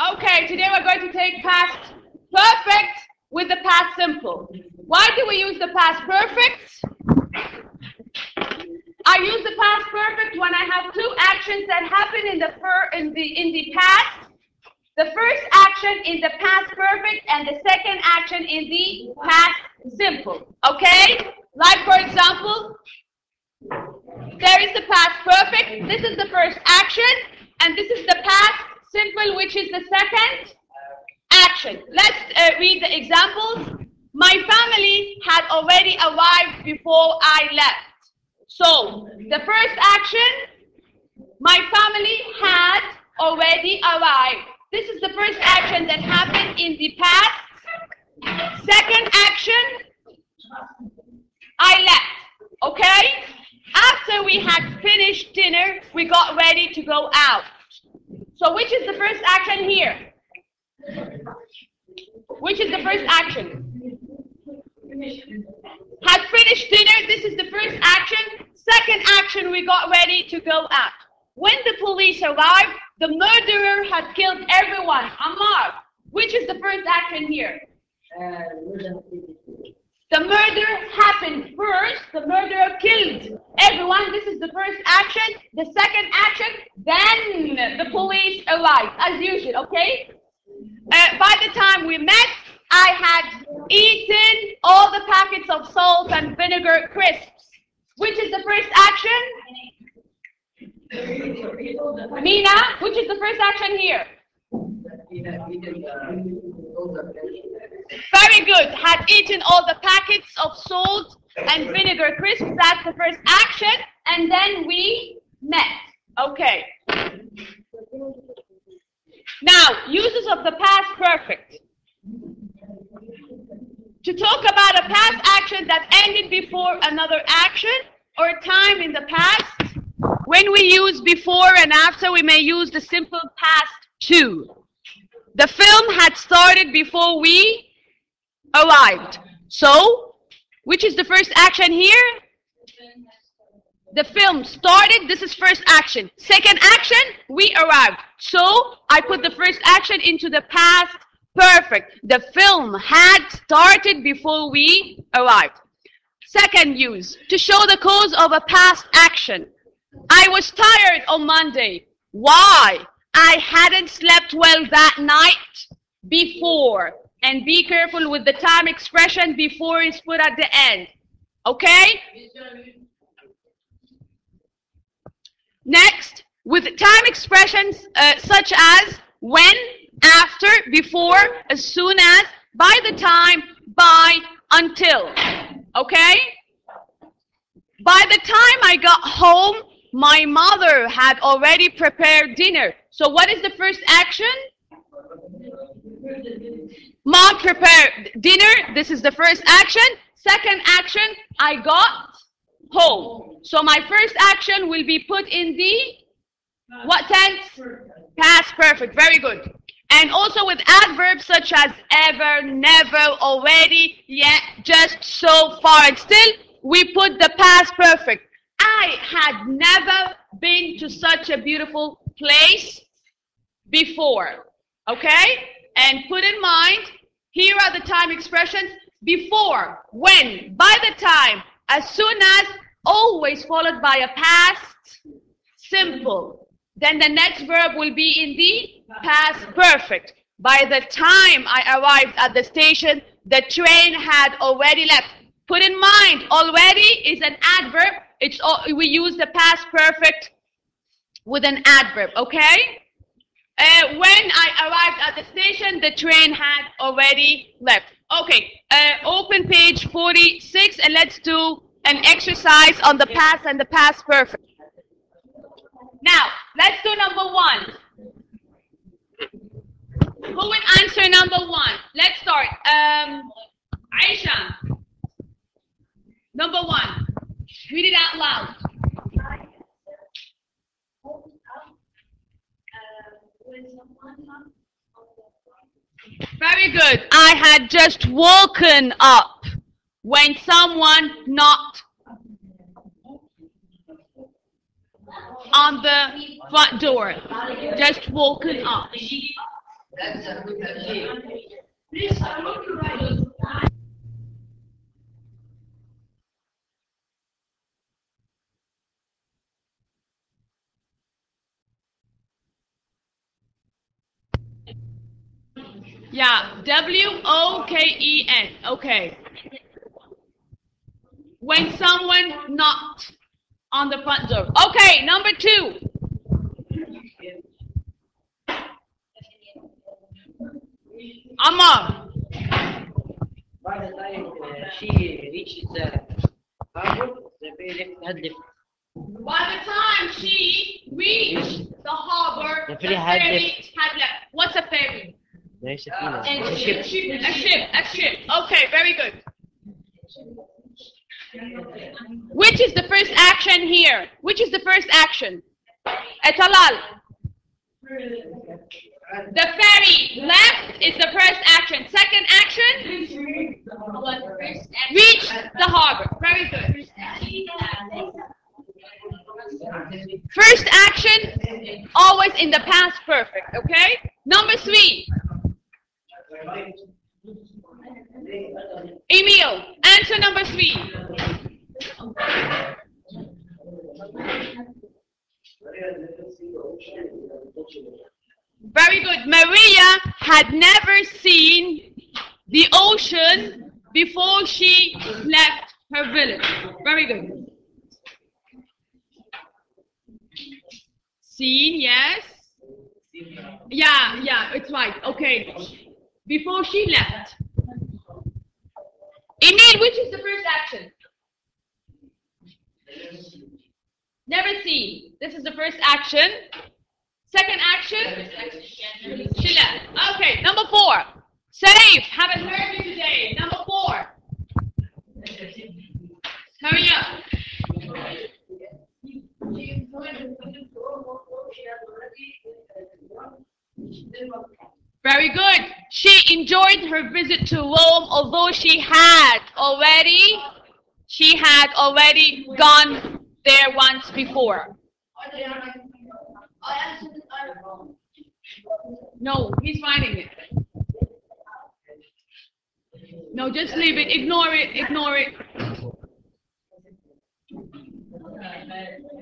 Okay, today we're going to take past perfect with the past simple. Why do we use the past perfect? I use the past perfect when I have two actions that happen in the past. The first action in the past perfect and the second action in the past simple. Okay? Like for example, there is the past perfect. This is the first action, and this is the past simple, which is the second action. Let's read the examples. My family had already arrived before I left. So, the first action, my family had already arrived. This is the first action that happened in the past. Second action, I left. Okay? After we had finished dinner, we got ready to go out. So, which is the first action here? Which is the first action? Had finished dinner, this is the first action. Second action, we got ready to go out. When the police arrived, the murderer had killed everyone. Ammar, which is the first action here? The murder happened first. The murderer killed everyone. This is the first action. The second action, then the police arrived, as usual, okay? By the time we met, I had eaten all the packets of salt and vinegar crisps. Which is the first action? Mina, which is the first action here? Very good. Had eaten all the packets of salt and vinegar crisps. That's the first action. And then we met. Okay. Now, uses of the past perfect. To talk about a past action that ended before another action or a time in the past, when we use before and after, we may use the simple past too. The film had started before we arrived. So, which is the first action here? The film started, this is first action. Second action, we arrived. So, I put the first action into the past perfect. The film had started before we arrived. Second use, to show the cause of a past action. I was tired on Monday. Why? I hadn't slept well that night before. And be careful with the time expression before is put at the end. Okay? Next, with time expressions such as when, after, before, as soon as, by the time, by, until. Okay? By the time I got home, my mother had already prepared dinner. So what is the first action? Mom prepared dinner. This is the first action. Second action, I got home. So my first action will be put in the what tense? Past perfect. Very good. And also with adverbs such as ever, never, already, yet, just, so, far, and still, we put the past perfect. I had never been to such a beautiful place before. Okay? And put in mind, here are the time expressions. Before, when, by the time, as soon as, always followed by a past simple. Then the next verb will be in the past perfect. By the time I arrived at the station, the train had already left. Put in mind, already is an adverb. We use the past perfect with an adverb, okay? When I arrived at the station, the train had already left. Okay, open page 46 and let's do an exercise on the past and the past perfect. Now, let's do number one. Who will answer number one? Let's start. Aisha. Number one. Read it out loud. Very good. I had just woken up when someone knocked on the front door. Just woken up. Yeah, W-O-K-E-N. Okay. When someone knocked on the front door. Okay, number 2. Ammar. By the time she reaches the harbor, the ferry had left. By the time she reached the harbor, The the ferry ferry had had left. What's a ferry? There's a A ship. Okay, very good. Which is the first action here? Which is the first action? Etalal. The ferry left is the first action. Second action? Reach the harbor. Very good. First action, always in the past perfect, okay? Number 3. Emil, answer number 3. Very good. Maria had never seen the ocean before she left her village. Very good. Seen, yes. Yeah, it's right. Okay. Before she left. Emil, which is the first action? Never seen. This is the first action. Second action? She left. Okay, number 4. Safe. Haven't heard you today. Number 4. Hurry up. Very good. She enjoyed her visit to Rome, although she had already gone there once before. No, he's writing it. No, just leave it. Ignore it.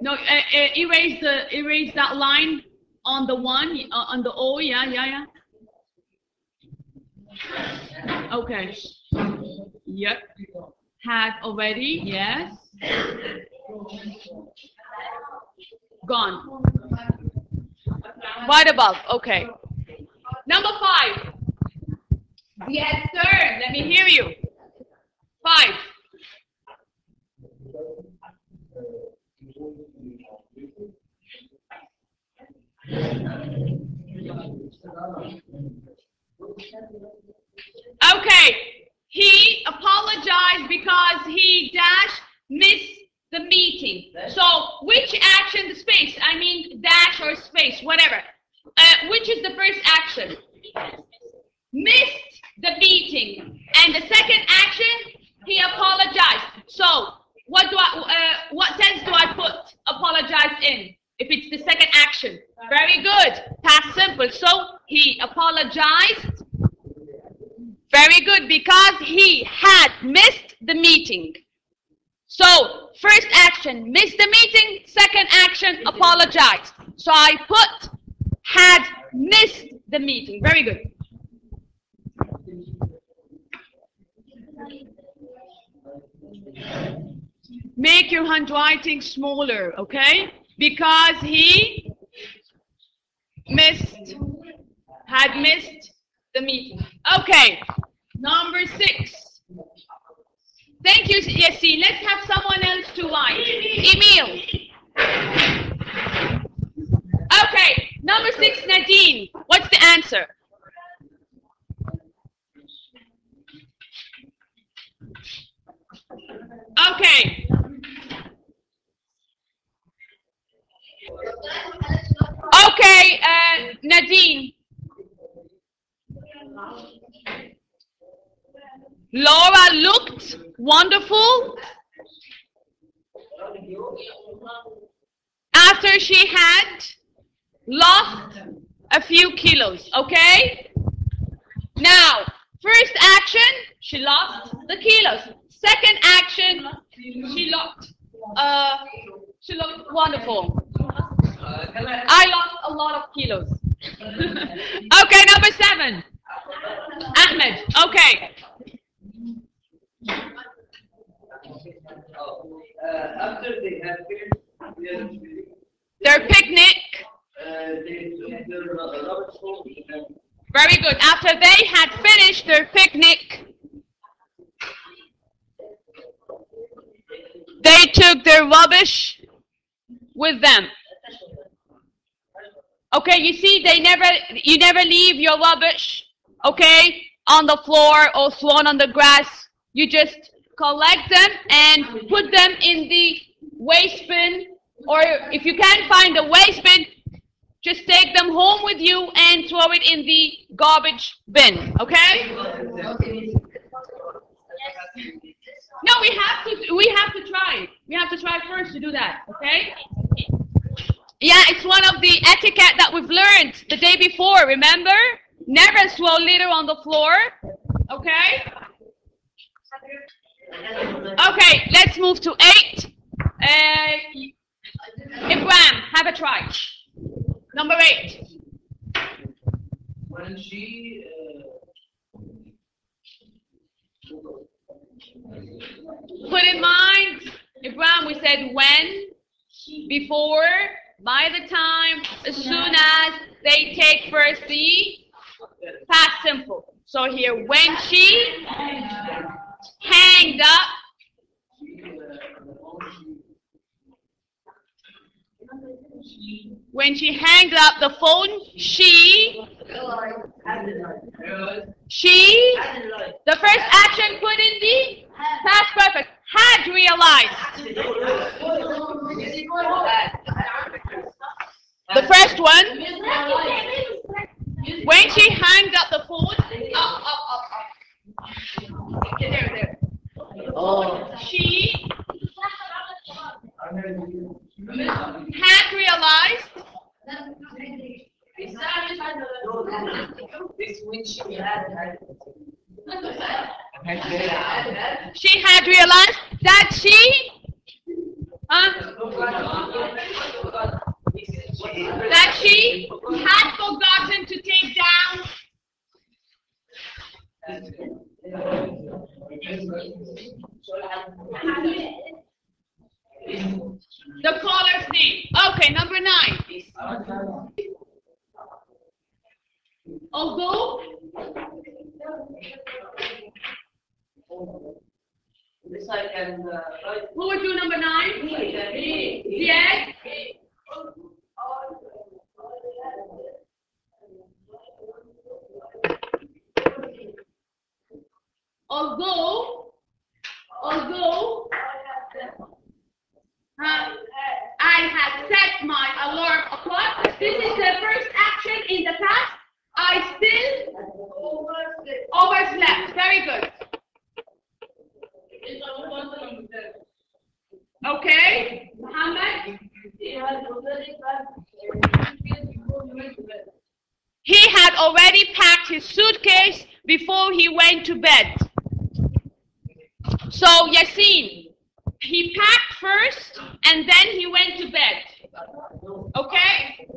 No, erase that line on the one, on the O. Yeah. Okay. Yep. Had already. Yes. Gone. Right above. Okay. Number 5. Yes, sir. Let me hear you. 5. Okay. He apologized because he missed the meeting. So, which action, the space, I mean dash or space, whatever. Which is the first action? Missed the meeting. And the second action, he apologized. So, what tense do I put apologize in? If it's the second action. Very good. Past simple. So, he apologized. Very good, because he had missed the meeting. So, first action, missed the meeting. Second action, apologized. So, I put had missed the meeting. Very good. Make your handwriting smaller, okay? Because he had missed the meeting. Okay, number 6. Thank you, Yassi. Let's have someone else to write. Emil. Okay, number 6, Nadine. What's the answer? Okay. Okay, Nadine. Laura looked wonderful after she had lost a few kilos, okay? Now, first action, she lost the kilos. Second action, she looked wonderful. I lost a lot of kilos. Okay, number 7. Ahmed, okay. After they have their picnic. Very good. After they had finished their picnic, they took their rubbish with them. Okay, you see, you never leave your rubbish, okay, on the floor or thrown on the grass. You just collect them and put them in the waste bin, or if you can't find the waste bin, just take them home with you and throw it in the garbage bin, okay? No, we have to try. We have to try first to do that, okay? Yeah, it's one of the etiquette that we've learned the day before, remember? Never throw litter on the floor, okay? Okay, let's move to 8. Ibrahim, have a try. Number 8. When she put in mind, Ibrahim, we said when, before, by the time, as soon as. They take first the past simple. So here, when she hanged up. When she hanged up the phone, the first action put in the past perfect, had realized. The first one, when she hanged up the phone, there. She had realized. She had realized that she had forgotten to take down the caller's name. Okay, number 9. Although who would do number 9? Yes. Although I had set my alarm clock. This is the first action in the past. I still overslept. Very good. Okay, Muhammad. He had already packed his suitcase before he went to bed. So Yasin, he packed first and then he went to bed. Okay?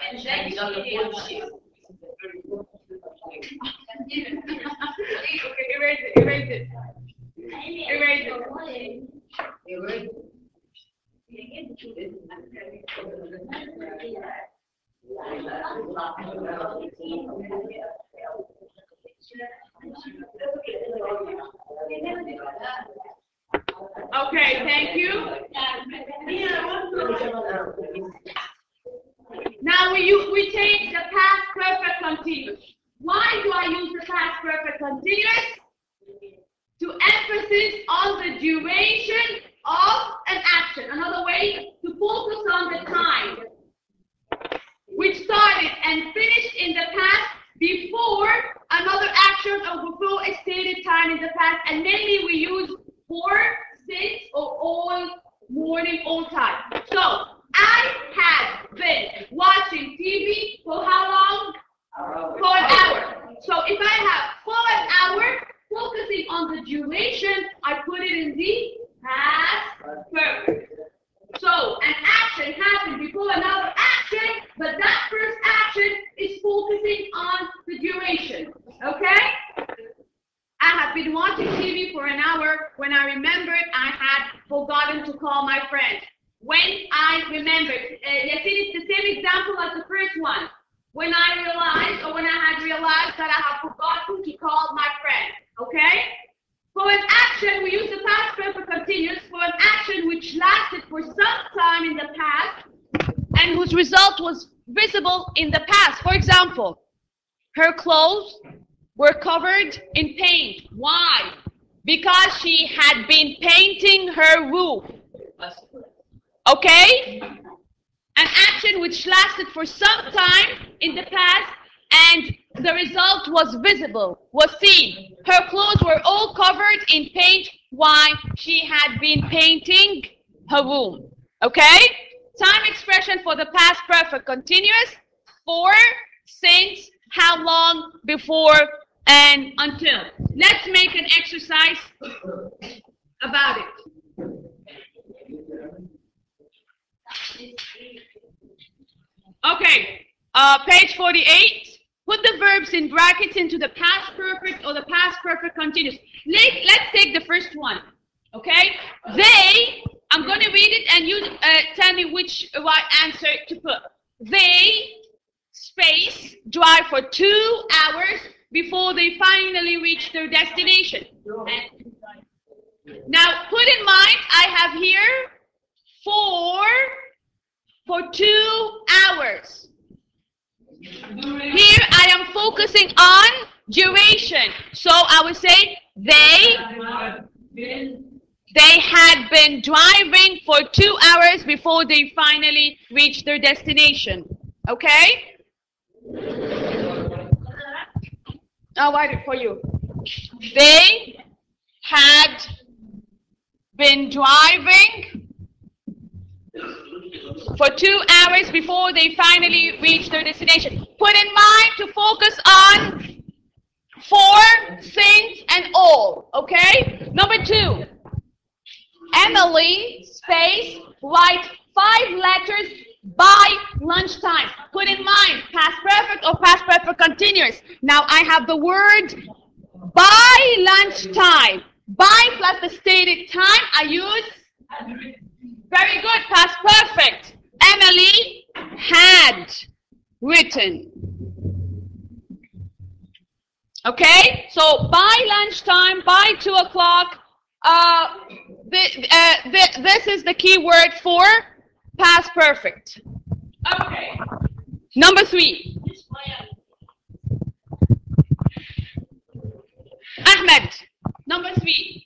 And then erase it. Okay, thank you. Now we take the past perfect continuous. Why do I use the past perfect continuous? To emphasize on the duration of an action. Another way to focus on the time, which started and finished in the past before another action or before a stated time in the past. And mainly we use for, since, or all, morning, all time. So I had been watching TV for how long? For an hour. So if I have for an hour, focusing on the duration, I put it in the past perfect. So an action happened before another action, but that first action is focusing on the duration. Okay? I have been watching TV for an hour. When I remembered, I had forgotten to call my friend. When I remembered, you see, it's the same example as the first one. When I realized, or when I had realized that I had forgotten to call my friend. Okay? For an action, we use the past perfect continuous for an action which lasted for some time in the past and whose result was visible in the past. For example, her clothes were covered in paint. Why? Because she had been painting her roof. Okay? An action which lasted for some time in the past and the result was visible, was seen. Her clothes were all covered in paint. Why? She had been painting her room. Okay? Time expression for the past perfect continuous. For, since, how long, before, and until. Let's make an exercise about it. Okay, page 48. Put the verbs in brackets into the past perfect or the past perfect continuous. Let's take the first one. Okay? They, I'm going to read it and you tell me which right answer to put. They, space, drive for 2 hours before they finally reach their destination. Now, put in mind, I have here for 2 hours. Here I am focusing on duration. So I would say they had been driving for 2 hours before they finally reached their destination. Okay? I'll write it for you. They had been driving for 2 hours before they finally reached their destination. Put in mind to focus on for, since, and all. Okay? Number 2. Emily, space, write 5 letters by lunchtime. Put in mind, past perfect or past perfect continuous. Now I have the word by lunchtime. By plus the stated time, I use very good, past perfect. Emily had written. Okay, so by lunchtime, by 2 o'clock, this is the key word for past perfect. Okay. Number 3. Ahmed, number 3.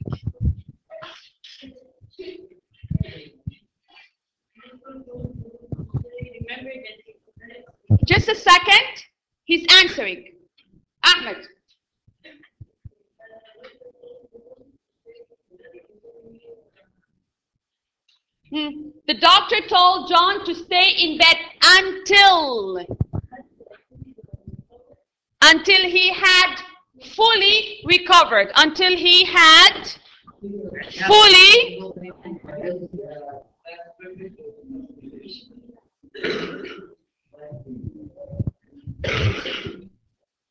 Just a second. He's answering. Ahmed. The doctor told John to stay in bed until he had fully recovered. Until he had fully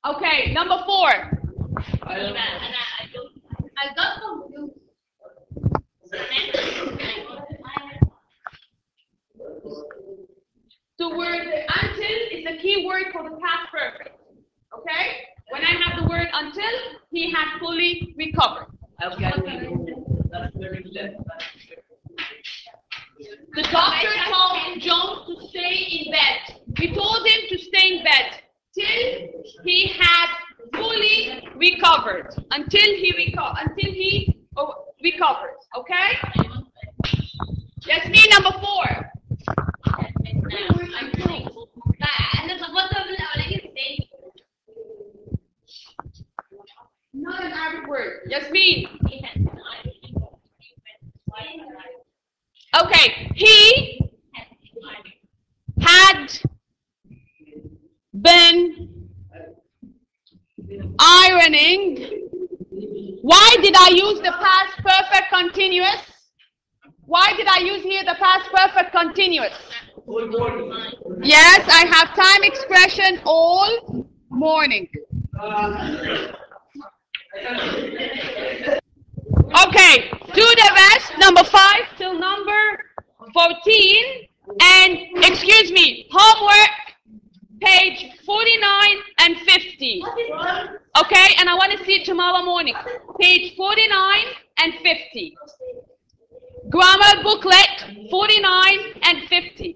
Okay, number 4. The word until is the key word for the past perfect. Okay? When I have the word until, he had fully recovered. The doctor told John to stay in bed. We told him to stay in bed till he had fully recovered. Until he recovered. Okay? Yasmin, number 4. Not an Arabic word. Yasmin. Okay. He had morning. Why did I use the past perfect continuous? Why did I use here the past perfect continuous? Yes, I have time expression all morning. Okay, do the rest, number 5 till number 14. And, excuse me, homework, page 49 and 50. Okay, and I want to see it tomorrow morning. Page 49 and 50. Grammar booklet 49 and 50.